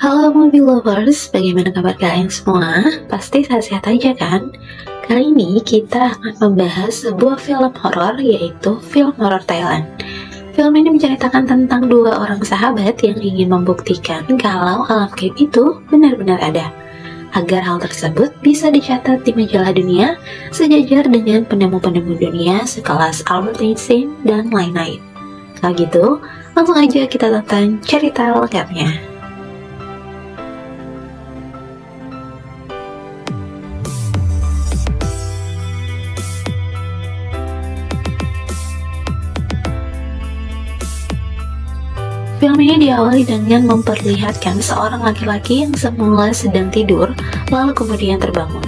Halo movie lovers, bagaimana kabar kalian semua? Pasti sehat-sehat aja kan? Kali ini kita akan membahas sebuah film horor, yaitu film horor Thailand. Film ini menceritakan tentang dua orang sahabat yang ingin membuktikan kalau alam gaib itu benar-benar ada. Agar hal tersebut bisa dicatat di majalah dunia, sejajar dengan penemu-penemu dunia sekelas Albert Einstein dan lain-lain. Kalau gitu, langsung aja kita tonton cerita lengkapnya. Film ini diawali dengan memperlihatkan seorang laki-laki yang semula sedang tidur, lalu kemudian terbangun.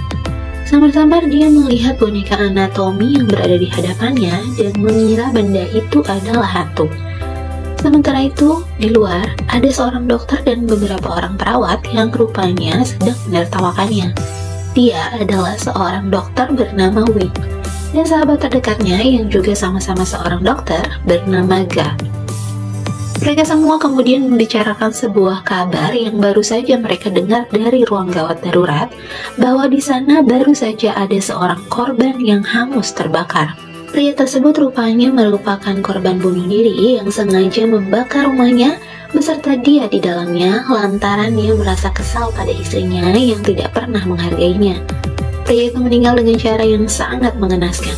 Samar-samar dia melihat boneka anatomi yang berada di hadapannya dan mengira benda itu adalah hantu. Sementara itu, di luar ada seorang dokter dan beberapa orang perawat yang rupanya sedang menertawakannya. Dia adalah seorang dokter bernama Wee, dan sahabat terdekatnya yang juga sama-sama seorang dokter bernama Ga. Mereka semua kemudian membicarakan sebuah kabar yang baru saja mereka dengar dari ruang gawat darurat, bahwa di sana baru saja ada seorang korban yang hangus terbakar. Pria tersebut rupanya merupakan korban bunuh diri yang sengaja membakar rumahnya beserta dia di dalamnya lantaran dia merasa kesal pada istrinya yang tidak pernah menghargainya. Pria itu meninggal dengan cara yang sangat mengenaskan.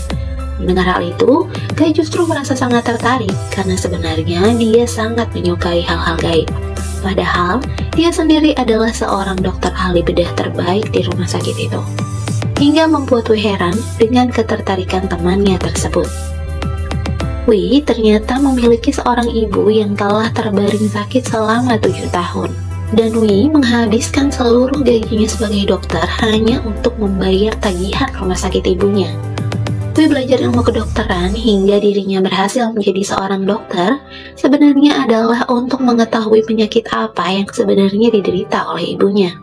Mendengar hal itu, Kai justru merasa sangat tertarik karena sebenarnya dia sangat menyukai hal-hal gaib. Padahal, dia sendiri adalah seorang dokter ahli bedah terbaik di rumah sakit itu. Hingga membuat Wei heran dengan ketertarikan temannya tersebut. Wei ternyata memiliki seorang ibu yang telah terbaring sakit selama 7 tahun. Dan Wei menghabiskan seluruh gajinya sebagai dokter hanya untuk membayar tagihan rumah sakit ibunya. Wei belajar ilmu kedokteran hingga dirinya berhasil menjadi seorang dokter sebenarnya adalah untuk mengetahui penyakit apa yang sebenarnya diderita oleh ibunya.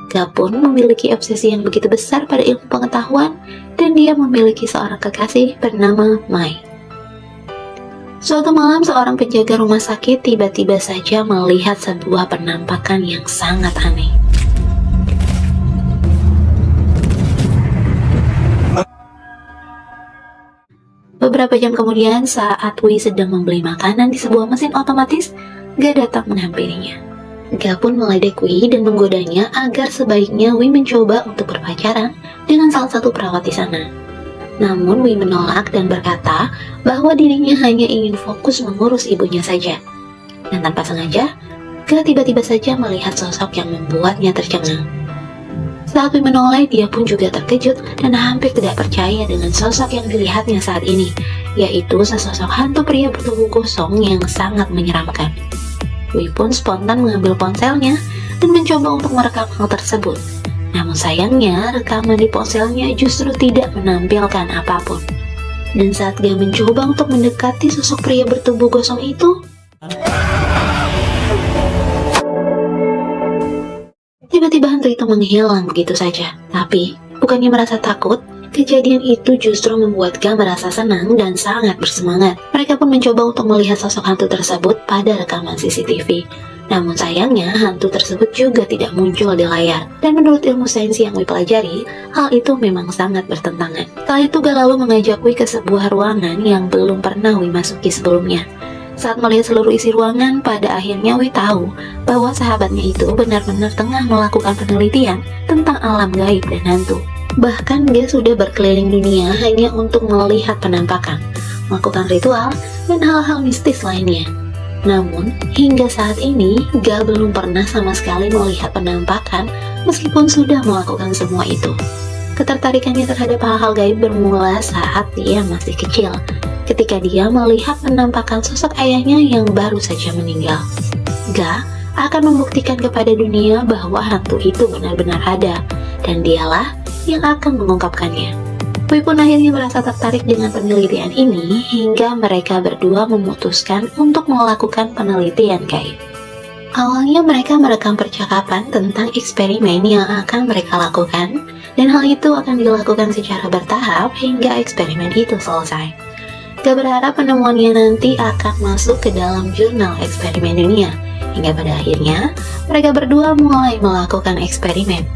Ga pun memiliki obsesi yang begitu besar pada ilmu pengetahuan dan dia memiliki seorang kekasih bernama Mai. Suatu malam seorang penjaga rumah sakit tiba-tiba saja melihat sebuah penampakan yang sangat aneh. Beberapa jam kemudian, saat Wei sedang membeli makanan di sebuah mesin otomatis, Ga datang menghampirinya. Ga pun meledek Wei dan menggodanya agar sebaiknya Wei mencoba untuk berpacaran dengan salah satu perawat di sana. Namun Wei menolak dan berkata bahwa dirinya hanya ingin fokus mengurus ibunya saja. Dan tanpa sengaja, Ga tiba-tiba saja melihat sosok yang membuatnya tercengang. Saat Wei menoleh, dia pun juga terkejut dan hampir tidak percaya dengan sosok yang dilihatnya saat ini, yaitu sesosok hantu pria bertubuh kosong yang sangat menyeramkan. Wei pun spontan mengambil ponselnya dan mencoba untuk merekam hal tersebut. Namun sayangnya, rekaman di ponselnya justru tidak menampilkan apapun. Dan saat dia mencoba untuk mendekati sosok pria bertubuh kosong itu, tiba-tiba hantu itu menghilang begitu saja. Tapi, bukannya merasa takut, kejadian itu justru membuat Ga merasa senang dan sangat bersemangat. Mereka pun mencoba untuk melihat sosok hantu tersebut pada rekaman CCTV. Namun sayangnya, hantu tersebut juga tidak muncul di layar. Dan menurut ilmu sains yang Wei pelajari, hal itu memang sangat bertentangan. Setelah itu Ga lalu mengajak Wei ke sebuah ruangan yang belum pernah Wei masuki sebelumnya. Saat melihat seluruh isi ruangan, pada akhirnya Wei tahu bahwa sahabatnya itu benar-benar tengah melakukan penelitian tentang alam gaib dan hantu. Bahkan dia sudah berkeliling dunia hanya untuk melihat penampakan, melakukan ritual, dan hal-hal mistis lainnya. Namun, hingga saat ini, Ga belum pernah sama sekali melihat penampakan meskipun sudah melakukan semua itu. Ketertarikannya terhadap hal-hal gaib bermula saat dia masih kecil, ketika dia melihat penampakan sosok ayahnya yang baru saja meninggal. Ga akan membuktikan kepada dunia bahwa hantu itu benar-benar ada, dan dialah yang akan mengungkapkannya. Wei pun akhirnya merasa tertarik dengan penelitian ini hingga mereka berdua memutuskan untuk melakukan penelitian gaib. Awalnya mereka merekam percakapan tentang eksperimen yang akan mereka lakukan, dan hal itu akan dilakukan secara bertahap hingga eksperimen itu selesai. Ga berharap penemuannya nanti akan masuk ke dalam jurnal eksperimen dunia, hingga pada akhirnya mereka berdua mulai melakukan eksperimen.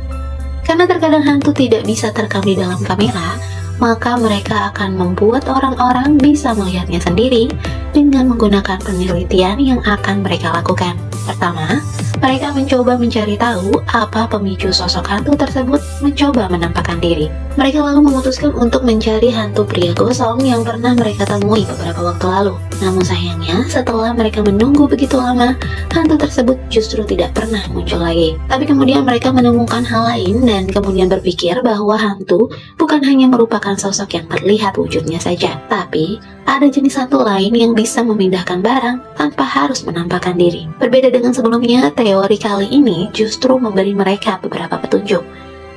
Karena terkadang hantu tidak bisa terekam di dalam kamera, maka mereka akan membuat orang-orang bisa melihatnya sendiri dengan menggunakan penelitian yang akan mereka lakukan. Pertama, mereka mencoba mencari tahu apa pemicu sosok hantu tersebut mencoba menampakkan diri. Mereka lalu memutuskan untuk mencari hantu pria gosong yang pernah mereka temui beberapa waktu lalu. Namun sayangnya, setelah mereka menunggu begitu lama, hantu tersebut justru tidak pernah muncul lagi. Tapi kemudian mereka menemukan hal lain dan kemudian berpikir bahwa hantu bukan hanya merupakan sosok yang terlihat wujudnya saja, tapi ada jenis hantu lain yang bisa memindahkan barang tanpa harus menampakkan diri. Berbeda dengan sebelumnya, teori kali ini justru memberi mereka beberapa petunjuk.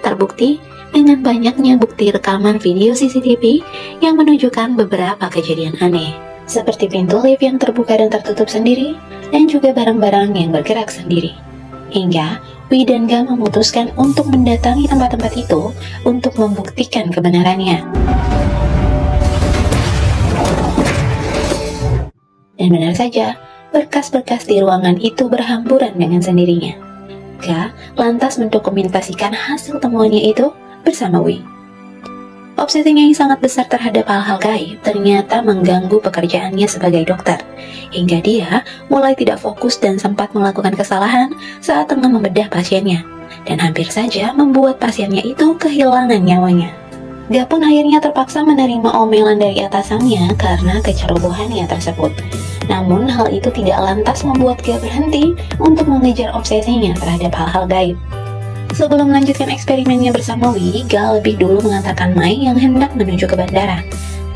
Terbukti dengan banyaknya bukti rekaman video CCTV yang menunjukkan beberapa kejadian aneh, seperti pintu lift yang terbuka dan tertutup sendiri, dan juga barang-barang yang bergerak sendiri. Hingga Wi dan Ga memutuskan untuk mendatangi tempat-tempat itu untuk membuktikan kebenarannya. Dan benar saja, berkas-berkas di ruangan itu berhamburan dengan sendirinya. Ga lantas mendokumentasikan hasil temuannya itu bersama Wi. Obsesinya yang sangat besar terhadap hal-hal gaib ternyata mengganggu pekerjaannya sebagai dokter, hingga dia mulai tidak fokus dan sempat melakukan kesalahan saat tengah membedah pasiennya, dan hampir saja membuat pasiennya itu kehilangan nyawanya. Ga pun akhirnya terpaksa menerima omelan dari atasannya karena kecerobohannya tersebut. Namun hal itu tidak lantas membuat Ga berhenti untuk mengejar obsesinya terhadap hal-hal gaib. Sebelum melanjutkan eksperimennya bersama Wi, Ga lebih dulu mengantarkan Mai yang hendak menuju ke bandara.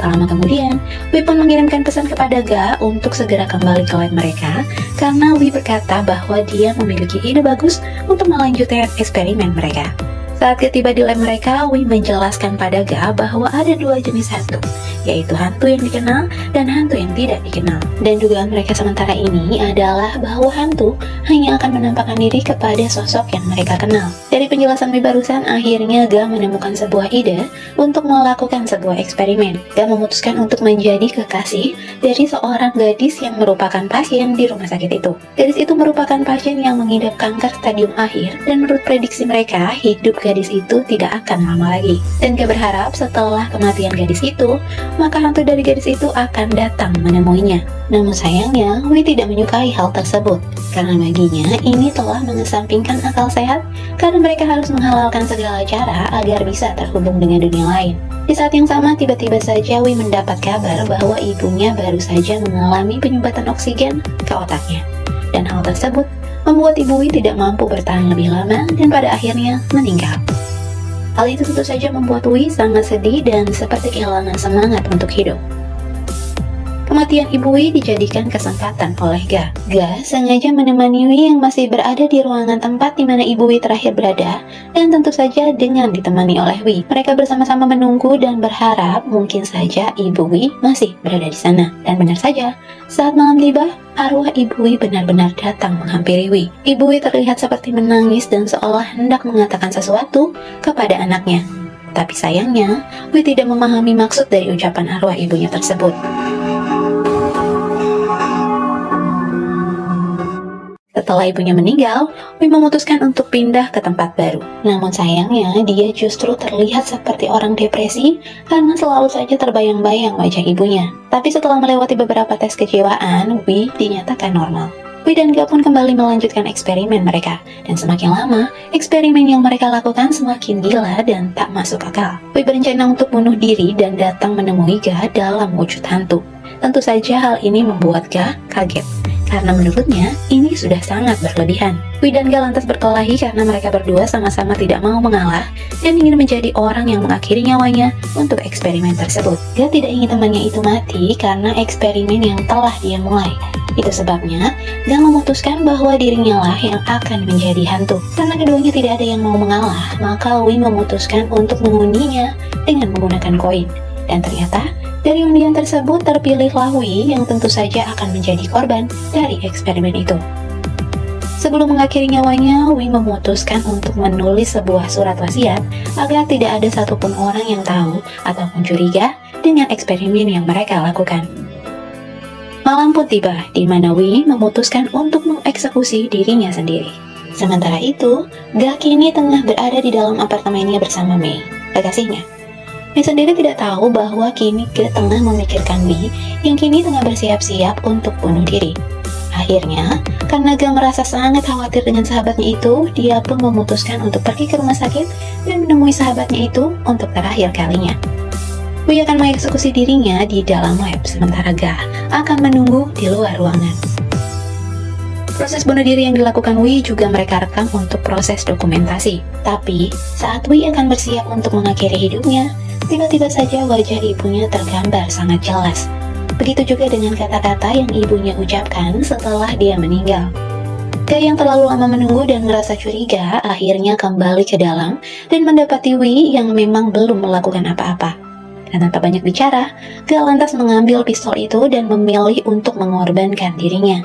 Tak lama kemudian, Wi pun mengirimkan pesan kepada Ga untuk segera kembali ke lab mereka karena Wi berkata bahwa dia memiliki ide bagus untuk melanjutkan eksperimen mereka. Saat tiba di lab mereka, Wi menjelaskan pada Ga bahwa ada dua jenis hantu, yaitu hantu yang dikenal dan hantu yang tidak dikenal. Dan dugaan mereka sementara ini adalah bahwa hantu hanya akan menampakkan diri kepada sosok yang mereka kenal. Dari penjelasan Wi barusan, akhirnya Ga menemukan sebuah ide untuk melakukan sebuah eksperimen. Ga memutuskan untuk menjadi kekasih dari seorang gadis yang merupakan pasien di rumah sakit itu. Gadis itu merupakan pasien yang mengidap kanker stadium akhir, dan menurut prediksi mereka, hidup gadis itu tidak akan lama lagi. Dan Ga berharap setelah kematian gadis itu, maka hantu dari gadis itu akan datang menemuinya. Namun sayangnya, Wi tidak menyukai hal tersebut, karena baginya ini telah mengesampingkan akal sehat, karena mereka harus menghalalkan segala cara agar bisa terhubung dengan dunia lain. Di saat yang sama, tiba-tiba saja Wi mendapat kabar bahwa ibunya baru saja mengalami penyumbatan oksigen ke otaknya. Dan hal tersebut membuat ibu Wi tidak mampu bertahan lebih lama dan pada akhirnya meninggal. Hal itu tentu saja membuat Wi sangat sedih dan seperti kehilangan semangat untuk hidup. Kematian ibu Wi dijadikan kesempatan oleh Ga. Ga sengaja menemani Wi yang masih berada di ruangan tempat di mana ibu Wi terakhir berada, dan tentu saja dengan ditemani oleh Wi. Mereka bersama-sama menunggu dan berharap mungkin saja ibu Wi masih berada di sana. Dan benar saja, saat malam tiba, arwah ibu Wi benar-benar datang menghampiri Wi. Ibu Wi terlihat seperti menangis dan seolah hendak mengatakan sesuatu kepada anaknya. Tapi sayangnya, Wi tidak memahami maksud dari ucapan arwah ibunya tersebut. Setelah ibunya meninggal, Wi memutuskan untuk pindah ke tempat baru. Namun sayangnya, dia justru terlihat seperti orang depresi karena selalu saja terbayang-bayang wajah ibunya. Tapi setelah melewati beberapa tes kejiwaan, Wi dinyatakan normal. Wi dan Ga pun kembali melanjutkan eksperimen mereka, dan semakin lama, eksperimen yang mereka lakukan semakin gila dan tak masuk akal. Wi berencana untuk bunuh diri dan datang menemui Ga dalam wujud hantu. Tentu saja hal ini membuat Ga kaget, karena menurutnya ini sudah sangat berlebihan. Wi dan Ga lantas berkelahi karena mereka berdua sama-sama tidak mau mengalah dan ingin menjadi orang yang mengakhiri nyawanya untuk eksperimen tersebut. Ga tidak ingin temannya itu mati karena eksperimen yang telah dia mulai. Itu sebabnya Ga memutuskan bahwa dirinya lah yang akan menjadi hantu. Karena keduanya tidak ada yang mau mengalah, maka Wi memutuskan untuk mengundinya dengan menggunakan koin. Dan ternyata dari undian tersebut terpilihlah Wi yang tentu saja akan menjadi korban dari eksperimen itu. Sebelum mengakhiri nyawanya, Wi memutuskan untuk menulis sebuah surat wasiat agar tidak ada satupun orang yang tahu ataupun curiga dengan eksperimen yang mereka lakukan. Malam pun tiba, di mana Wei memutuskan untuk mengeksekusi dirinya sendiri. Sementara itu, Ga kini tengah berada di dalam apartemennya bersama Mei, kekasihnya. Mei sendiri tidak tahu bahwa kini Ga tengah memikirkan Wei yang kini tengah bersiap-siap untuk bunuh diri. Akhirnya, karena Ga merasa sangat khawatir dengan sahabatnya itu, dia pun memutuskan untuk pergi ke rumah sakit dan menemui sahabatnya itu untuk terakhir kalinya. Wei akan mengeksekusi dirinya di dalam lab, sementara Ga akan menunggu di luar ruangan. Proses bunuh diri yang dilakukan Wei juga mereka rekam untuk proses dokumentasi. Tapi, saat Wei akan bersiap untuk mengakhiri hidupnya, tiba-tiba saja wajah ibunya tergambar sangat jelas. Begitu juga dengan kata-kata yang ibunya ucapkan setelah dia meninggal. Ga yang terlalu lama menunggu dan merasa curiga, akhirnya kembali ke dalam dan mendapati Wei yang memang belum melakukan apa-apa. Dan tanpa banyak bicara, Ga lantas mengambil pistol itu dan memilih untuk mengorbankan dirinya.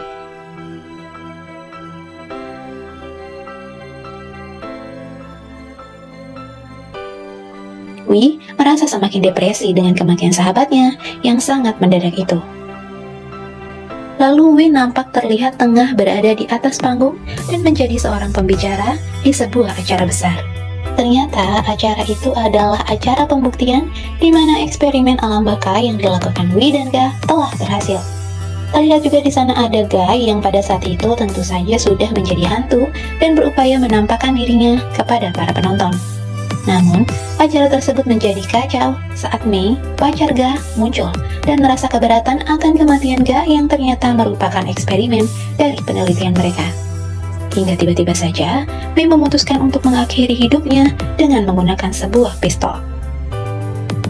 Wei merasa semakin depresi dengan kematian sahabatnya yang sangat mendadak itu. Lalu Wei nampak terlihat tengah berada di atas panggung dan menjadi seorang pembicara di sebuah acara besar. Ternyata acara itu adalah acara pembuktian di mana eksperimen alam baka yang dilakukan Wei dan Ga telah berhasil. Terlihat juga di sana ada Ga yang pada saat itu tentu saja sudah menjadi hantu dan berupaya menampakkan dirinya kepada para penonton. Namun, acara tersebut menjadi kacau saat Mei, pacar Ga, muncul dan merasa keberatan akan kematian Ga yang ternyata merupakan eksperimen dari penelitian mereka. Hingga tiba-tiba saja, Mei memutuskan untuk mengakhiri hidupnya dengan menggunakan sebuah pistol.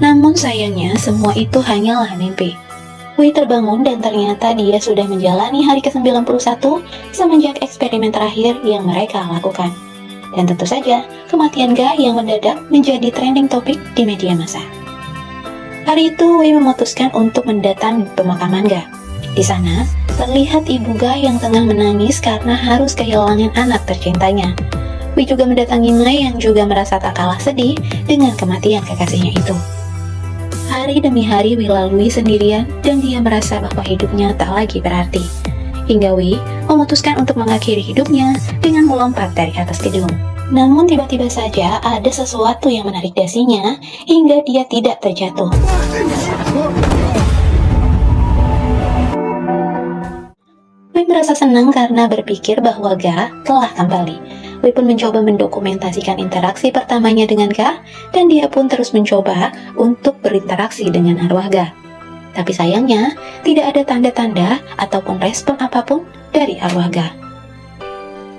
Namun sayangnya, semua itu hanyalah mimpi. Wei terbangun dan ternyata dia sudah menjalani hari ke-91 semenjak eksperimen terakhir yang mereka lakukan. Dan tentu saja, kematian Ga yang mendadak menjadi trending topik di media massa. Hari itu, Wei memutuskan untuk mendatangi pemakaman Ga. Di sana, terlihat ibu Ga yang tengah menangis karena harus kehilangan anak tercintanya. Wei juga mendatangi Mei yang juga merasa tak kalah sedih dengan kematian kekasihnya itu. Hari demi hari Wei lalui sendirian dan dia merasa bahwa hidupnya tak lagi berarti. Hingga Wei memutuskan untuk mengakhiri hidupnya dengan melompat dari atas gedung. Namun tiba-tiba saja ada sesuatu yang menarik dasinya hingga dia tidak terjatuh. Wei merasa senang karena berpikir bahwa Ga telah kembali. Wei pun mencoba mendokumentasikan interaksi pertamanya dengan Ga, dan dia pun terus mencoba untuk berinteraksi dengan arwah Ga. Tapi sayangnya, tidak ada tanda-tanda ataupun respon apapun dari arwah Ga.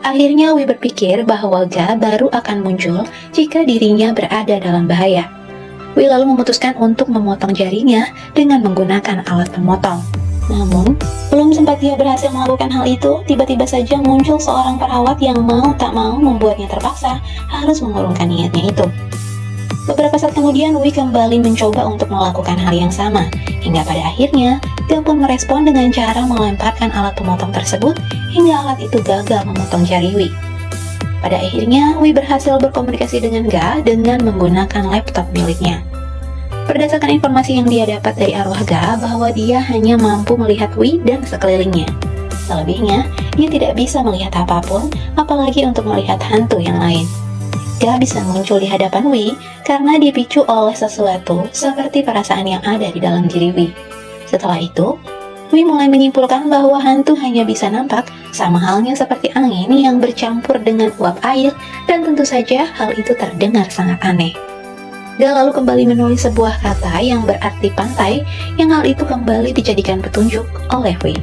Akhirnya Wei berpikir bahwa Ga baru akan muncul jika dirinya berada dalam bahaya. Wei lalu memutuskan untuk memotong jarinya dengan menggunakan alat pemotong. Namun, belum sempat dia berhasil melakukan hal itu, tiba-tiba saja muncul seorang perawat yang mau tak mau membuatnya terpaksa harus mengurungkan niatnya itu. Beberapa saat kemudian, Wei kembali mencoba untuk melakukan hal yang sama, hingga pada akhirnya, Ga pun merespon dengan cara melemparkan alat pemotong tersebut, hingga alat itu gagal memotong jari Wei. Pada akhirnya, Wei berhasil berkomunikasi dengan Ga dengan menggunakan laptop miliknya. Berdasarkan informasi yang dia dapat dari arwah Ga bahwa dia hanya mampu melihat Wei dan sekelilingnya. Selebihnya, dia tidak bisa melihat apapun, apalagi untuk melihat hantu yang lain. Ga bisa muncul di hadapan Wei karena dipicu oleh sesuatu seperti perasaan yang ada di dalam diri Wei. Setelah itu, Wei mulai menyimpulkan bahwa hantu hanya bisa nampak sama halnya seperti angin yang bercampur dengan uap air, dan tentu saja hal itu terdengar sangat aneh. Ga lalu kembali menulis sebuah kata yang berarti pantai, yang hal itu kembali dijadikan petunjuk oleh Wei.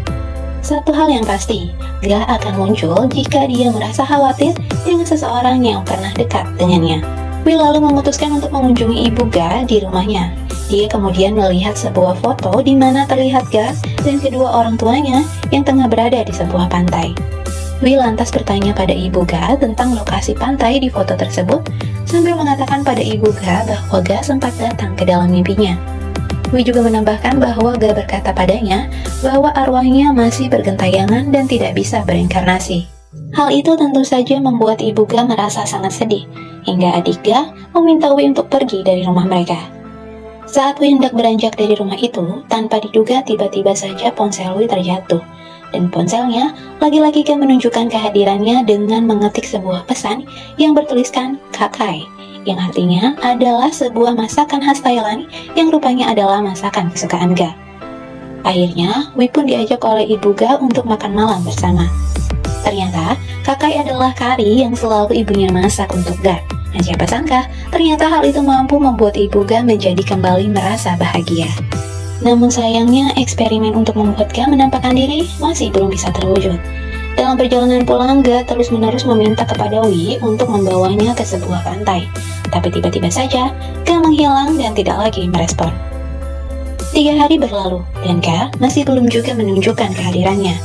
Satu hal yang pasti, Ga akan muncul jika dia merasa khawatir dengan seseorang yang pernah dekat dengannya. Wei lalu memutuskan untuk mengunjungi ibu Ga di rumahnya. Dia kemudian melihat sebuah foto di mana terlihat Ga dan kedua orang tuanya yang tengah berada di sebuah pantai. Wei lantas bertanya pada ibu Ga tentang lokasi pantai di foto tersebut, sambil mengatakan pada ibu Ga bahwa Ga sempat datang ke dalam mimpinya. Wei juga menambahkan bahwa Ga berkata padanya bahwa arwahnya masih bergentayangan dan tidak bisa berinkarnasi. Hal itu tentu saja membuat ibu Ga merasa sangat sedih, hingga adik Ga meminta Wei untuk pergi dari rumah mereka. Saat Wei hendak beranjak dari rumah itu, tanpa diduga tiba-tiba saja ponsel Wei terjatuh. Dan ponselnya lagi-lagi menunjukkan kehadirannya dengan mengetik sebuah pesan yang bertuliskan Kakai, yang artinya adalah sebuah masakan khas Thailand yang rupanya adalah masakan kesukaan Ga. Akhirnya, Wei pun diajak oleh ibu Ga untuk makan malam bersama. Ternyata, Kakai adalah kari yang selalu ibunya masak untuk Ga. Dan siapa sangka, ternyata hal itu mampu membuat ibu Ga menjadi kembali merasa bahagia. Namun sayangnya, eksperimen untuk membuat Ga menampakkan diri masih belum bisa terwujud. Dalam perjalanan pulang, Ga terus-menerus meminta kepada Wei untuk membawanya ke sebuah pantai. Tapi tiba-tiba saja, Ga menghilang dan tidak lagi merespon. 3 hari berlalu, dan Ga masih belum juga menunjukkan kehadirannya.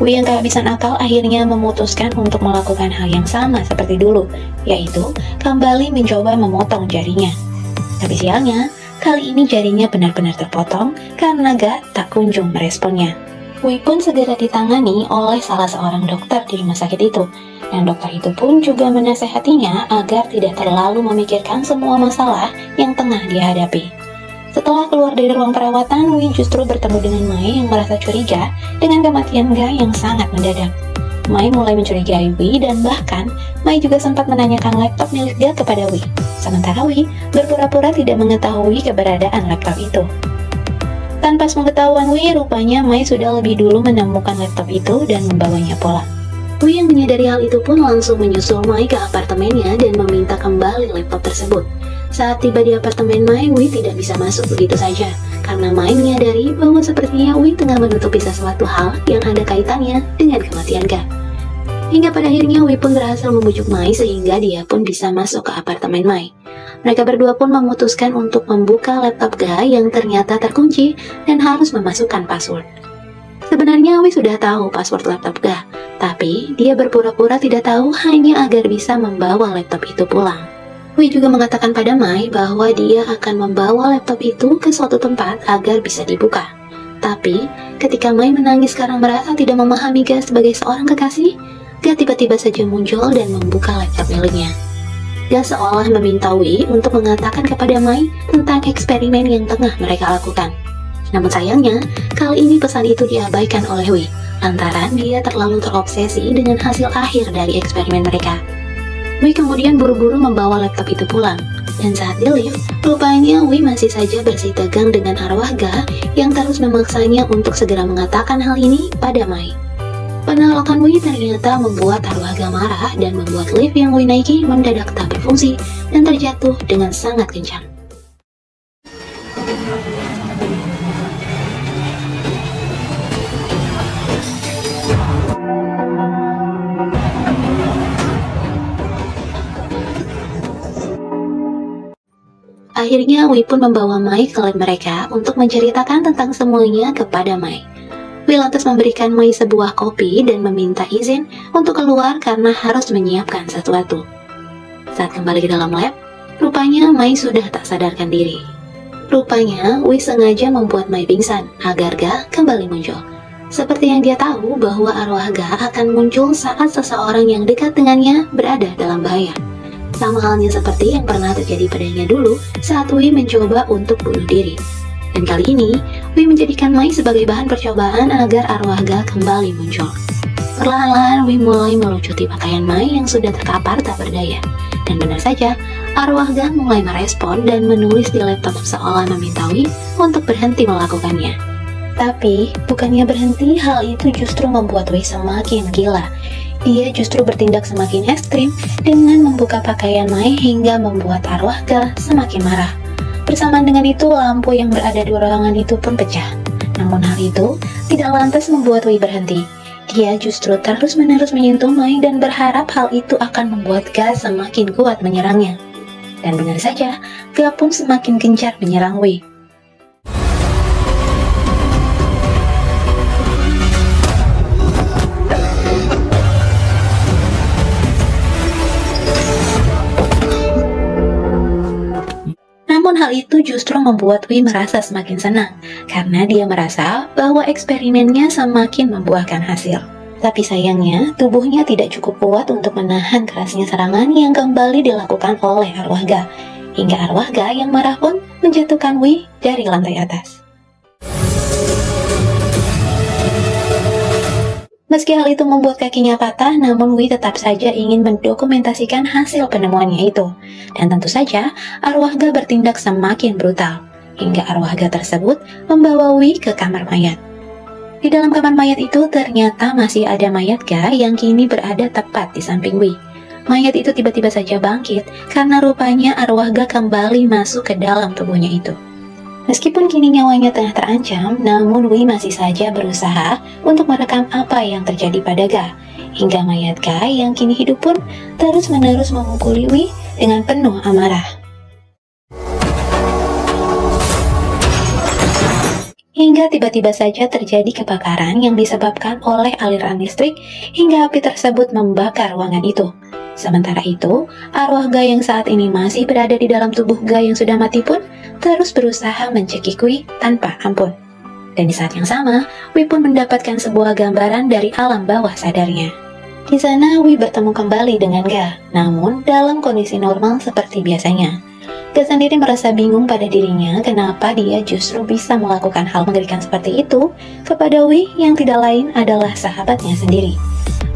Wei yang kehabisan akal akhirnya memutuskan untuk melakukan hal yang sama seperti dulu, yaitu kembali mencoba memotong jarinya. Tapi sialnya, kali ini jarinya benar-benar terpotong karena Ga tak kunjung meresponnya. Wei pun segera ditangani oleh salah seorang dokter di rumah sakit itu, dan dokter itu pun juga menasehatinya agar tidak terlalu memikirkan semua masalah yang tengah dia hadapi. Setelah keluar dari ruang perawatan, Wei justru bertemu dengan Mai yang merasa curiga dengan kematian Ga yang sangat mendadak. Mai mulai mencurigai Wei dan bahkan Mai juga sempat menanyakan laptop milik Ga kepada Wei. Sementara Wei berpura-pura tidak mengetahui keberadaan laptop itu. Tanpa sepengetahuan Wei, rupanya Mai sudah lebih dulu menemukan laptop itu dan membawanya pulang. Wei yang menyadari hal itu pun langsung menyusul Mai ke apartemennya dan meminta kembali laptop tersebut. Saat tiba di apartemen Mai, Wei tidak bisa masuk begitu saja, karena Mai menyadari bahwa sepertinya Wei tengah menutupi sesuatu hal yang ada kaitannya dengan kematian Ga. Hingga pada akhirnya Wei pun berhasil membujuk Mai sehingga dia pun bisa masuk ke apartemen Mai. Mereka berdua pun memutuskan untuk membuka laptop Ga yang ternyata terkunci dan harus memasukkan password. Sebenarnya Wei sudah tahu password laptop Ga, tapi dia berpura-pura tidak tahu hanya agar bisa membawa laptop itu pulang. Wei juga mengatakan pada Mai bahwa dia akan membawa laptop itu ke suatu tempat agar bisa dibuka. Tapi, ketika Mai menangis karena merasa tidak memahami Ga sebagai seorang kekasih, Ga tiba-tiba saja muncul dan membuka laptop miliknya. Ga seolah meminta Wei untuk mengatakan kepada Mai tentang eksperimen yang tengah mereka lakukan. Namun sayangnya, kali ini pesan itu diabaikan oleh Wei, lantaran dia terlalu terobsesi dengan hasil akhir dari eksperimen mereka. Wei kemudian buru-buru membawa laptop itu pulang, dan saat di lift, rupanya Wei masih saja bersitegang dengan arwah Ga yang terus memaksanya untuk segera mengatakan hal ini pada Mai. Penolakan Wei ternyata membuat arwah Ga marah dan membuat lift yang Wei naiki mendadak tak berfungsi dan terjatuh dengan sangat kencang. Akhirnya Wei pun membawa Mai ke lab mereka untuk menceritakan tentang semuanya kepada Mai. Wei lantas memberikan Mai sebuah kopi dan meminta izin untuk keluar karena harus menyiapkan sesuatu. Saat kembali ke dalam lab, rupanya Mai sudah tak sadarkan diri. Rupanya Wei sengaja membuat Mai pingsan agar Ga kembali muncul. Seperti yang dia tahu bahwa arwah Ga akan muncul saat seseorang yang dekat dengannya berada dalam bahaya. Sama halnya seperti yang pernah terjadi padanya dulu saat Wei mencoba untuk bunuh diri. Dan kali ini, Wei menjadikan Mai sebagai bahan percobaan agar arwah Ga kembali muncul. Perlahan-lahan Wei mulai melucuti pakaian Mai yang sudah terkapar tak berdaya. Dan benar saja, arwah Ga mulai merespon dan menulis di laptop seolah meminta Wei untuk berhenti melakukannya. Tapi, bukannya berhenti, hal itu justru membuat Wei semakin gila. Dia justru bertindak semakin ekstrim dengan membuka pakaian Mai hingga membuat arwah Ga semakin marah. Bersamaan dengan itu, lampu yang berada di ruangan itu pun pecah. Namun hal itu tidak lantas membuat Wei berhenti. Dia justru terus-menerus menyentuh Mai dan berharap hal itu akan membuat Ga semakin kuat menyerangnya. Dan benar saja, Ga pun semakin gencar menyerang Wei. Namun hal itu justru membuat Wei merasa semakin senang, karena dia merasa bahwa eksperimennya semakin membuahkan hasil. Tapi sayangnya, tubuhnya tidak cukup kuat untuk menahan kerasnya serangan yang kembali dilakukan oleh arwah Ga. hingga arwah Ga yang marah pun menjatuhkan Wei dari lantai atas. Meski hal itu membuat kakinya patah, namun Wei tetap saja ingin mendokumentasikan hasil penemuannya itu. Dan tentu saja, arwah Ga bertindak semakin brutal, hingga arwah Ga tersebut membawa Wei ke kamar mayat. Di dalam kamar mayat itu ternyata masih ada mayat Ga yang kini berada tepat di samping Wei. Mayat itu tiba-tiba saja bangkit karena rupanya arwah Ga kembali masuk ke dalam tubuhnya itu. Meskipun kini nyawanya tengah terancam, namun Wei masih saja berusaha untuk merekam apa yang terjadi pada Ga. Hingga mayat Ga yang kini hidup pun terus-menerus memukuli Wei dengan penuh amarah. Hingga tiba-tiba saja terjadi kebakaran yang disebabkan oleh aliran listrik hingga api tersebut membakar ruangan itu. Sementara itu, arwah Ga yang saat ini masih berada di dalam tubuh Ga yang sudah mati pun terus berusaha mencekik Wei tanpa ampun. Dan di saat yang sama, Wei pun mendapatkan sebuah gambaran dari alam bawah sadarnya. Di sana, Wei bertemu kembali dengan Ga, namun dalam kondisi normal seperti biasanya. Ga sendiri merasa bingung pada dirinya kenapa dia justru bisa melakukan hal mengerikan seperti itu kepada Wei yang tidak lain adalah sahabatnya sendiri.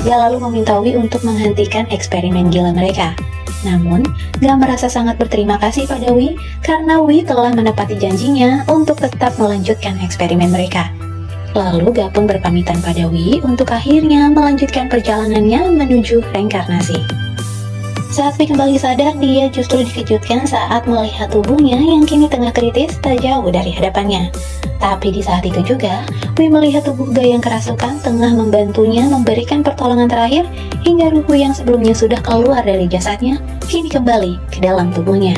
Ga lalu meminta Wei untuk menghentikan eksperimen gila mereka. Namun, Ga merasa sangat berterima kasih pada Wei karena Wei telah menepati janjinya untuk tetap melanjutkan eksperimen mereka. Lalu Ga pun berpamitan pada Wei untuk akhirnya melanjutkan perjalanannya menuju reinkarnasi. Saat Wei kembali sadar, dia justru dikejutkan saat melihat tubuhnya yang kini tengah kritis tak jauh dari hadapannya. Tapi di saat itu juga, Wei melihat tubuh Ga yang kerasukan tengah membantunya memberikan pertolongan terakhir hingga ruh yang sebelumnya sudah keluar dari jasadnya, kini kembali ke dalam tubuhnya.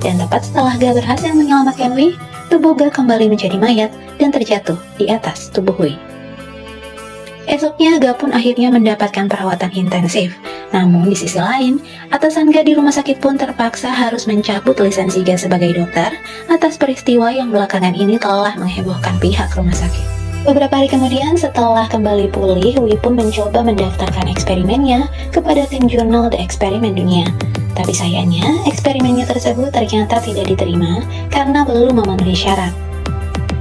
Dan tepat setelah Ga berhasil menyelamatkan Wei, tubuh Ga kembali menjadi mayat dan terjatuh di atas tubuh Wei. Esoknya Ga pun akhirnya mendapatkan perawatan intensif. Namun di sisi lain, atasan Ga di rumah sakit pun terpaksa harus mencabut lisensi Ga sebagai dokter atas peristiwa yang belakangan ini telah menghebohkan pihak rumah sakit. Beberapa hari kemudian setelah kembali pulih, Wei pun mencoba mendaftarkan eksperimennya kepada tim jurnal The Experiment Dunia. Tapi sayangnya, eksperimennya tersebut ternyata tidak diterima karena belum memenuhi syarat.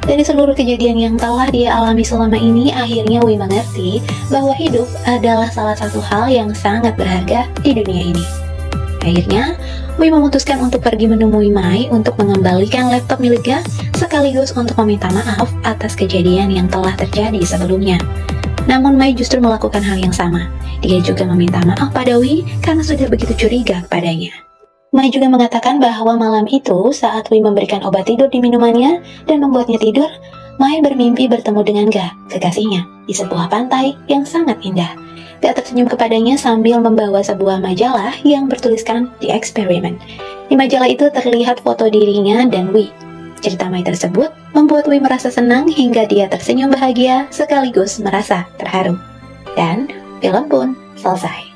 Dari seluruh kejadian yang telah dia alami selama ini, akhirnya Wei mengerti bahwa hidup adalah salah satu hal yang sangat berharga di dunia ini. Akhirnya, Wei memutuskan untuk pergi menemui Mai untuk mengembalikan laptop milik Ga, sekaligus untuk meminta maaf atas kejadian yang telah terjadi sebelumnya. Namun Mai justru melakukan hal yang sama. Dia juga meminta maaf pada Wei karena sudah begitu curiga kepadanya. Mai juga mengatakan bahwa malam itu saat Wei memberikan obat tidur di minumannya dan membuatnya tidur, Mai bermimpi bertemu dengan Ga, kekasihnya, di sebuah pantai yang sangat indah. Ga tersenyum kepadanya sambil membawa sebuah majalah yang bertuliskan The Experiment. Di majalah itu terlihat foto dirinya dan Wei. Cerita Mai tersebut membuat Wei merasa senang hingga dia tersenyum bahagia sekaligus merasa terharu. Dan film pun selesai.